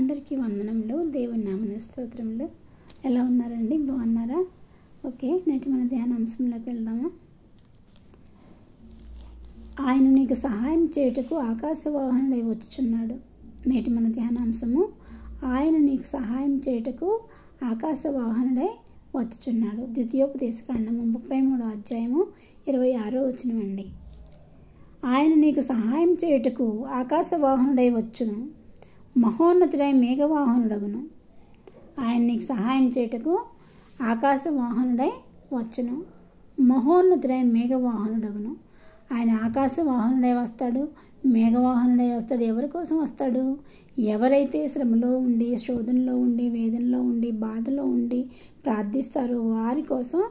అందరికీ వందనములు. దేవుని నామమున స్తోత్రములు. ఎలా ఉన్నారండి? బాగున్నారా? ఓకే, నేటి మన ధ్యానాంశంలోకి వెళ్దామా? ఆయన నీకు సహాయం చేయుటకు ఆకాశవాహనుడై వచ్చుచున్నాడు. నేటి మన ధ్యానాంశము, ఆయన నీకు సహాయం చేయుటకు ఆకాశవాహనుడై వచ్చుచున్నాడు. ద్వితీయోపదేశకాండము 33వ అధ్యాయము 26వ వచనమండి. ఆయన నీకు సహాయం చేయుటకు ఆకాశవాహనుడై వచ్చును, మహోన్నతుడై మేఘవాహనుడగును. ఆయన నీకు సహాయం చేయుటకు ఆకాశవాహనుడై వచ్చును, మహోన్నతుడై మేఘవాహనుడగును. ఆయన ఆకాశవాహనుడై వస్తాడు, మేఘవాహనుడై వస్తాడు. ఎవరి కోసం వస్తాడు? ఎవరైతే శ్రమలో ఉండి, శోధనలో ఉండి, వేదనలో ఉండి, బాధలో ఉండి ప్రార్థిస్తారో వారి కోసం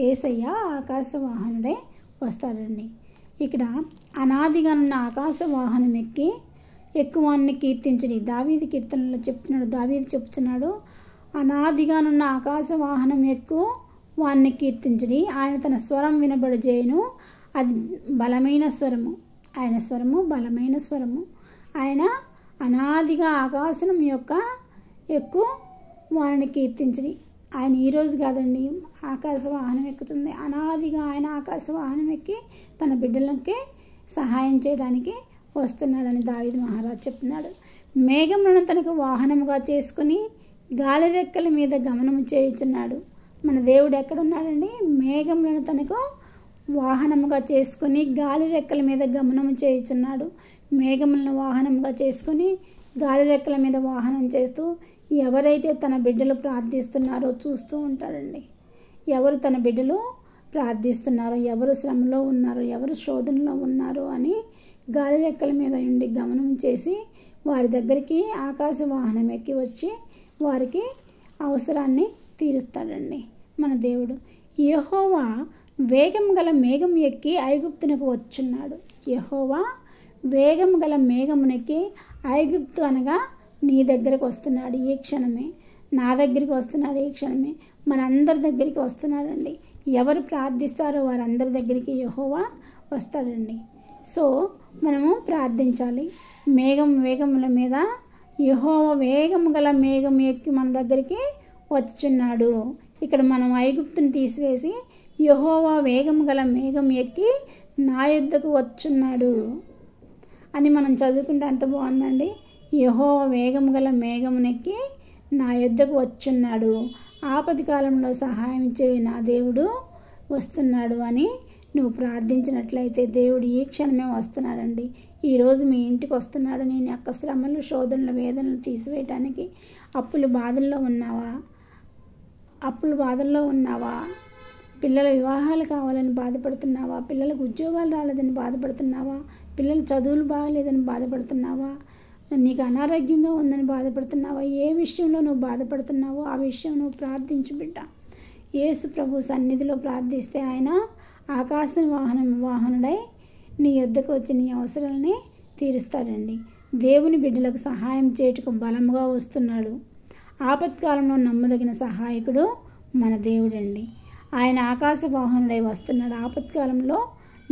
యేసయ్య ఆకాశవాహనుడై వస్తాడండి. ఇక్కడ అనాదిగా ఉన్న ఆకాశవాహనం ఎక్కువాన్ని కీర్తించడి. దావీదు కీర్తనలో చెప్తున్నాడు, దావీదు చెప్తున్నాడు, అనాదిగానున్న ఆకాశవాహనం వాన్ని కీర్తించడి. ఆయన తన స్వరం వినబడజేయును, అది బలమైన స్వరము. ఆయన స్వరము బలమైన స్వరము. ఆయన అనాదిగా ఆకాశం వారిని కీర్తించడి. ఆయన ఈరోజు కాదండి ఆకాశవాహనం ఎక్కుతుంది. అనాదిగా ఆయన ఆకాశవాహనం ఎక్కి తన బిడ్డలకి సహాయం చేయడానికి వస్తున్నాడని దావీదు మహారాజు చెప్తున్నాడు. మేఘములను తనకు వాహనముగా చేసుకుని గాలి రెక్కల మీద గమనము చేయుచున్నాడు. మన దేవుడు ఎక్కడున్నాడండి? మేఘములను తనకు వాహనముగా చేసుకొని గాలి రెక్కల మీద గమనము చేయుచున్నాడు. మేఘములను వాహనముగా చేసుకొని గాలి రెక్కల మీద వాహనం చేస్తూ ఎవరైతే తన బిడ్డలు ప్రార్థిస్తున్నారో చూస్తూ ఉంటాడండి. ఎవరు తన బిడ్డలు ప్రార్థిస్తున్నారో, ఎవరు శ్రమలో ఉన్నారో, ఎవరు శోధనలో ఉన్నారో అని గాలి రెక్కల మీద ఉండి గమనం చేసి వారి దగ్గరికి ఆకాశ వాహనం ఎక్కి వచ్చి వారికి అవసరాన్ని తీరుస్తాడండి మన దేవుడు. యెహోవా వేగం గల మేఘం ఎక్కి ఐగుప్తునకు వచ్చున్నాడు. యెహోవా వేగం గల మేఘమునెక్కి ఐగుప్తు అనగా నీ దగ్గరకు వస్తున్నాడు ఈ క్షణమే, నా దగ్గరికి వస్తున్నాడు ఈ క్షణమే, మనందరి దగ్గరికి వస్తున్నాడండి. ఎవరు ప్రార్థిస్తారో వారందరి దగ్గరికి యెహోవా వస్తాడండి. సో మనము ప్రార్థించాలి. వేగముల మీద యెహోవా వేగము గల మేఘం ఎక్కి మన దగ్గరికి వచ్చుచున్నాడు. ఇక్కడ మనం ఐగుప్తుని తీసివేసి యెహోవా వేగము గల మేఘం ఎక్కి నా యొద్దకు వచ్చున్నాడు అని మనం చదువుకుంటే ఎంత బాగుందండి. యెహోవా వేగము గల మేఘమునెక్కి నా యొద్దకు వచ్చున్నాడు, ఆపది కాలంలో సహాయం చేయి నా దేవుడు వస్తున్నాడు అని నువ్వు ప్రార్థించినట్లయితే దేవుడు ఈ క్షణమే వస్తున్నాడండి. ఈరోజు మీ ఇంటికి వస్తున్నాడు. నేను యొక్క శ్రమలు, శోధనలు, వేదనలు తీసివేయటానికి. అప్పుల బాధల్లో ఉన్నావా? పిల్లల వివాహాలు కావాలని బాధపడుతున్నావా? పిల్లలకు ఉద్యోగాలు రాలేదని బాధపడుతున్నావా? పిల్లల చదువులు బాగాలేదని బాధపడుతున్నావా? నీకు అనారోగ్యంగా ఉందని బాధపడుతున్నావా? ఏ విషయంలో నువ్వు బాధపడుతున్నావో ఆ విషయం నువ్వు ప్రార్థించు బిడ్డ. యేసు ప్రభు సన్నిధిలో ప్రార్థిస్తే ఆయన ఆకాశ వాహనుడై నీ యొద్దకు వచ్చి నీ అవసరాలని తీరుస్తాడండి. దేవుని బిడ్డలకు సహాయం చేయుటకు బలముగా వస్తున్నాడు. ఆపత్కాలంలో నమ్మదగిన సహాయకుడు మన దేవుడండి. ఆయన ఆకాశ వాహనుడై వస్తున్నాడు. ఆపత్కాలంలో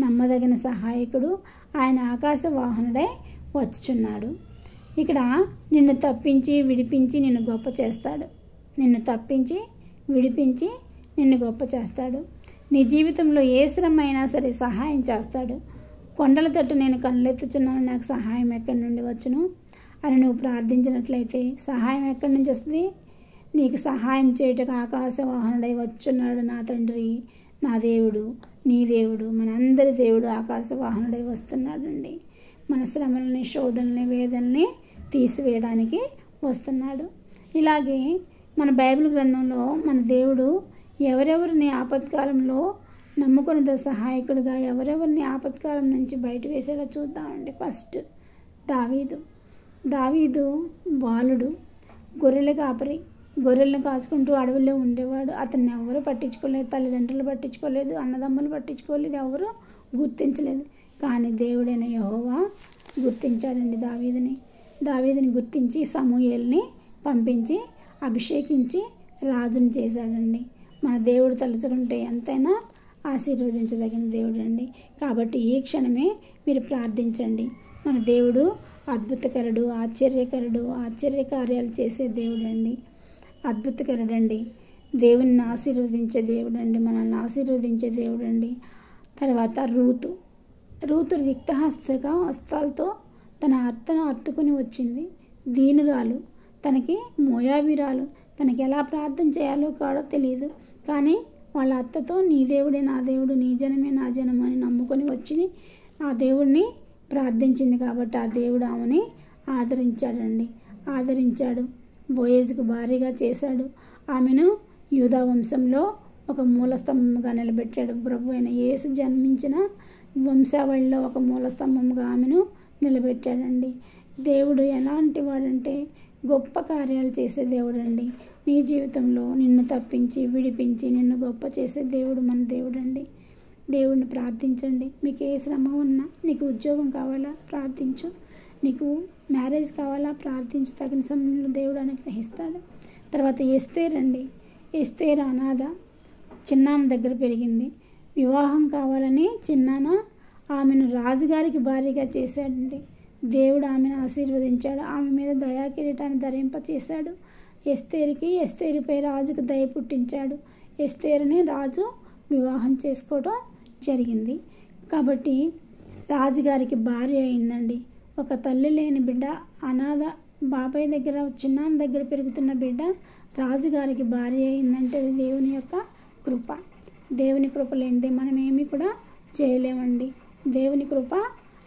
నమ్మదగిన సహాయకుడు ఆయన ఆకాశ వాహనుడై వచ్చుచున్నాడు. ఇక్కడ నిన్ను తప్పించి విడిపించి నిన్ను గొప్ప చేస్తాడు. నిన్ను తప్పించి విడిపించి నిన్ను గొప్ప చేస్తాడు. నీ జీవితంలో ఏ శ్రమ అయినా సరే సహాయం చేస్తాడు. కొండల తట్టు నేను కళ్ళెత్తుచున్నాను, నాకు సహాయం ఎక్కడి నుండి వచ్చును అని నువ్వు ప్రార్థించినట్లయితే సహాయం ఎక్కడి నుంచి వస్తుంది? నీకు సహాయం చేయుటకు ఆకాశవాహనుడై వచ్చున్నాడు నా తండ్రి, నా దేవుడు, నీ దేవుడు, మనందరి దేవుడు ఆకాశవాహనుడై వస్తున్నాడండి. మన శ్రమలని, శోధనని, వేదనని తీసివేయడానికి వస్తున్నాడు. ఇలాగే మన బైబిల్ గ్రంథంలో మన దేవుడు ఎవరెవరిని ఆపత్కాలంలో నమ్ముకున్న సహాయకుడిగా ఎవరెవరిని ఆపత్కాలం నుంచి బయట వేసేలా చూద్దామండి. ఫస్ట్ దావీదు బాలుడు, గొర్రెల కాపరి, గొర్రెలను కాచుకుంటూ అడవిలో ఉండేవాడు. అతన్ని ఎవరు పట్టించుకోలేదు, తల్లిదండ్రులు పట్టించుకోలేదు, అన్నదమ్ములు పట్టించుకోలేదు, ఎవరు గుర్తించలేదు. కానీ దేవుడైన యెహోవా గుర్తించాడండి దావీదుని గుర్తించి సమూయేలుని పంపించి అభిషేకించి రాజుని చేశాడండి. మన దేవుడు తలుచుకుంటే ఎంతైనా ఆశీర్వదించదగిన దేవుడు అండి. కాబట్టి ఈ క్షణమే మీరు ప్రార్థించండి. మన దేవుడు అద్భుతకరుడు, ఆశ్చర్యకరుడు, ఆశ్చర్యకార్యాలు చేసే దేవుడు అండి. అద్భుతకరుడు అండి. దేవుని ఆశీర్వదించే దేవుడు అండి. మనల్ని ఆశీర్వదించే దేవుడు అండి. తర్వాత రూతు హస్తాలతో తన అత్తను హత్తుకుని వచ్చింది. దీనురాలు, తనకి మోయాబీరాలు, తనకి ఎలా ప్రార్థన చేయాలో కూడా తెలియదు. కానీ వాళ్ళ అత్తతో నీ దేవుడే నా దేవుడు, నీ జనమే నా జనము అని నమ్ముకొని వచ్చి ఆ దేవుడిని ప్రార్థించింది. కాబట్టి ఆ దేవుడు ఆమెని ఆదరించాడు. బోయేజుకు భారీగా చేశాడు. ఆమెను యూదా వంశంలో ఒక మూలస్తంభంగా నిలబెట్టాడు. ప్రభు అయిన యేసు జన్మించిన వంశావళిలో ఒక మూలస్తంభంగా ఆమెను నిలబెట్టాడండి. దేవుడు ఎలాంటి వాడంటే గొప్ప కార్యాలు చేసే దేవుడు అండి. నీ జీవితంలో నిన్ను తప్పించి విడిపించి నిన్ను గొప్ప చేసే దేవుడు మన దేవుడు అండి. దేవుడిని ప్రార్థించండి. మీకు ఏ శ్రమ ఉన్నా, నీకు ఉద్యోగం కావాలా ప్రార్థించు, నీకు మ్యారేజ్ కావాలా ప్రార్థించు, తగిన సమయంలో దేవుడు అనుగ్రహిస్తాడు. తర్వాత ఎస్తేరు అనాథ, చిన్నాన్న దగ్గర పెరిగింది. వివాహం కావాలని చిన్నాన్న ఆమెను రాజుగారికి భారీగా చేశాడండి. దేవుడు ఆమెను ఆశీర్వదించాడు. ఆమె మీద దయా కిరీటాన్ని ధరింపచేశాడు. ఎస్తేరుపై రాజుకు దయ పుట్టించాడు. ఎస్తేరుని రాజు వివాహం చేసుకోవడం జరిగింది. కాబట్టి రాజుగారికి భార్య అయిందండి. ఒక తల్లి లేని బిడ్డ, అనాథ, బాబాయ్ దగ్గర చిన్నాన్న దగ్గర పెరుగుతున్న బిడ్డ రాజుగారికి భార్య అయిందంటే అది దేవుని యొక్క కృప. దేవుని కృప లేనిదే మనం ఏమీ కూడా చేయలేమండి. దేవుని కృప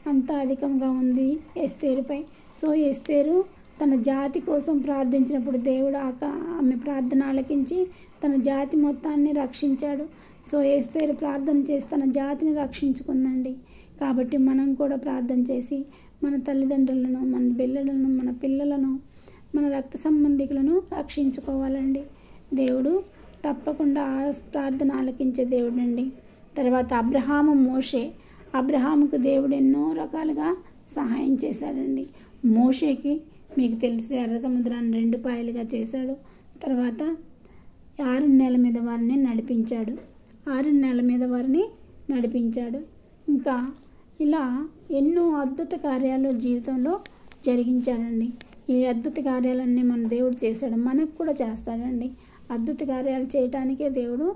అంత అధికంగా ఉంది ఎస్తేరుపై. సో ఎస్తేరు తన జాతి కోసం ప్రార్థించినప్పుడు దేవుడు ఆమె ప్రార్థన ఆలకించి తన జాతి మొత్తాన్ని రక్షించాడు. సో ఎస్తేరు ప్రార్థన చేసి తన జాతిని రక్షించుకుందండి. కాబట్టి మనం కూడా ప్రార్థన చేసి మన తల్లిదండ్రులను, మన బిడ్డలను, మన పిల్లలను, మన రక్త సంబంధికులను రక్షించుకోవాలండి. దేవుడు తప్పకుండా ఆ ప్రార్థన ఆలకించే దేవుడు అండి. తర్వాత అబ్రహాముకు దేవుడు ఎన్నో రకాలుగా సహాయం చేశాడండి. మోషేకి మీకు తెలుసు ఎర్ర సముద్రాన్ని 2 పాయలుగా చేశాడు. తర్వాత 6 నెలల మీద వారిని నడిపించాడు. ఇంకా ఇలా ఎన్నో అద్భుత కార్యాలు జీవితంలో జరిగించాడండి. ఈ అద్భుత కార్యాలన్నీ మన దేవుడు చేశాడు, మనకు కూడా చేస్తాడండి. అద్భుత కార్యాలు చేయటానికే దేవుడు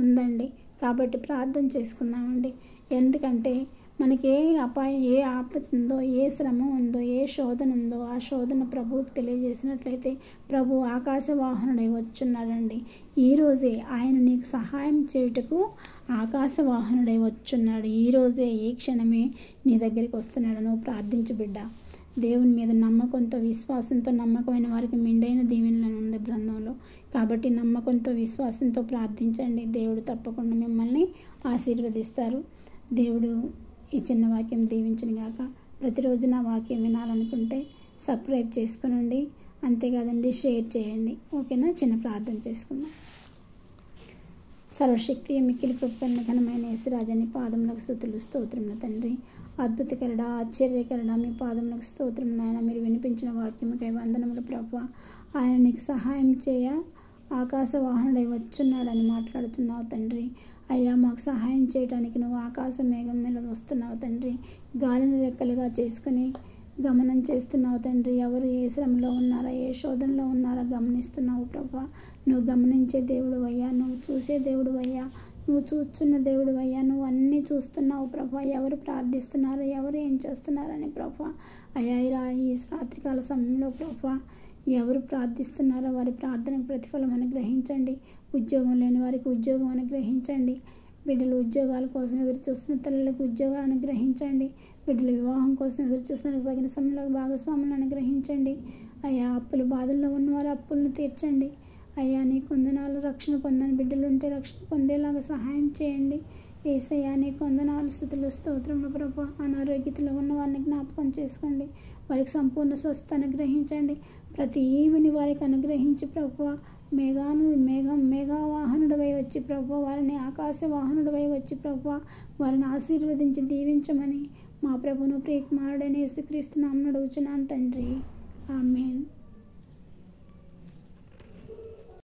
ఉందండి. కాబట్టి ప్రార్థన చేసుకుందామండి. ఎందుకంటే మనకి ఏ అపాయం, ఏ ఆపద ఉందో, ఏ శ్రమ ఉందో, ఏ శోధన ఉందో ఆ శోధన ప్రభువుకి తెలియజేసినట్లయితే ప్రభు ఆకాశవాహనుడై వచ్చున్నాడండి. ఈరోజే ఆయన నీకు సహాయం చేయుటకు ఆకాశవాహనుడై వచ్చున్నాడు. ఈరోజే ఈ క్షణమే నీ దగ్గరికి వస్తున్నాడు. నువ్వు ప్రార్థించు బిడ్డ. దేవుని మీద నమ్మకంతో, విశ్వాసంతో, నమ్మకమైన వారికి మెండైన దీవెనలను ఉంది గ్రంథంలో. కాబట్టి నమ్మకంతో, విశ్వాసంతో ప్రార్థించండి. దేవుడు తప్పకుండా మిమ్మల్ని ఆశీర్వదిస్తారు. దేవుడు ఈ చిన్న వాక్యం దీవించును గాక. ప్రతిరోజు నా వాక్యం వినాలనుకుంటే సబ్స్క్రైబ్ చేసుకునండి. అంతేకాదండి, షేర్ చేయండి. ఓకేనా? చిన్న ప్రార్థన చేసుకుందాం. సర్వశక్తి మిక్కిలి కృపన్న ఘనమైన యేసురాజని పాదములకు స్తుతులు స్తోత్రములు తండ్రి. అద్భుతకరుడా, ఆశ్చర్యకరుడా, మీ పాదములకు స్తోత్రం నాయన. మీరు వినిపించిన వాక్యముకై వందనములు ప్రభువా. ఆయన నీకు సహాయం చేయ ఆకాశవాహనుడై వచ్చున్నాడని మాట్లాడుతున్నావు తండ్రి. అయ్యా, మాకు సహాయం చేయడానికి నువ్వు ఆకాశ మేఘం మీద వస్తున్నావు తండ్రి. గాలిని రెక్కలుగా చేసుకుని గమనం చేస్తున్నావు తండ్రి. ఎవరు ఏ శ్రమలో ఉన్నారా, ఏ శోధనలో ఉన్నారా గమనిస్తున్నావు ప్రభా. నువ్వు గమనించే దేవుడు అయ్యా, నువ్వు చూసే దేవుడు అయ్యా, నువ్వు చూస్తున్న దేవుడు అయ్యా, నువ్వు అన్నీ చూస్తున్నావు ప్రభా. ఎవరు ప్రార్థిస్తున్నారు, ఎవరు ఏం చేస్తున్నారని ప్రభా. అయ్యా, ఈ రాత్రికాల సమయంలో ప్రభా ఎవరు ప్రార్థిస్తున్నారో వారి ప్రార్థనకు ప్రతిఫలం అనుగ్రహించండి. ఉద్యోగం లేని వారికి ఉద్యోగం అనుగ్రహించండి. బిడ్డలు ఉద్యోగాల కోసం ఎదురు చూస్తున్న తల్లులకు ఉద్యోగాలు అనుగ్రహించండి. బిడ్డల వివాహం కోసం ఎదురు చూస్తున్న తగిన సమయంలో భాగస్వాములను అనుగ్రహించండి. అయ్యా, అప్పుల బాధల్లో ఉన్నవారు అప్పులను తీర్చండి. అయ్యా, నీ కొందనాలు రక్షణ పొందని బిడ్డలు ఉంటే రక్షణ పొందేలాగా సహాయం చేయండి. యేసయ్యా, నీ కొందనాలు స్థుతులు స్తోత్రములు ప్రభా. అనారోగ్యతలో ఉన్న వారిని జ్ఞాపకం చేసుకోండి. వారికి సంపూర్ణ స్వస్థత అనుగ్రహించండి. ప్రతి ఈవిని వారికి అనుగ్రహించి ప్రభువా. మేఘవాహనుడివై వచ్చి ప్రభువా, వారిని ఆకాశవాహనుడివై వచ్చి ప్రభువా, వారిని ఆశీర్వదించి దీవించమని మా ప్రభును ప్రియకుమారుడైన యేసుక్రీస్తు నామమున అడుగుచున్నాను తండ్రి. ఆమేన్.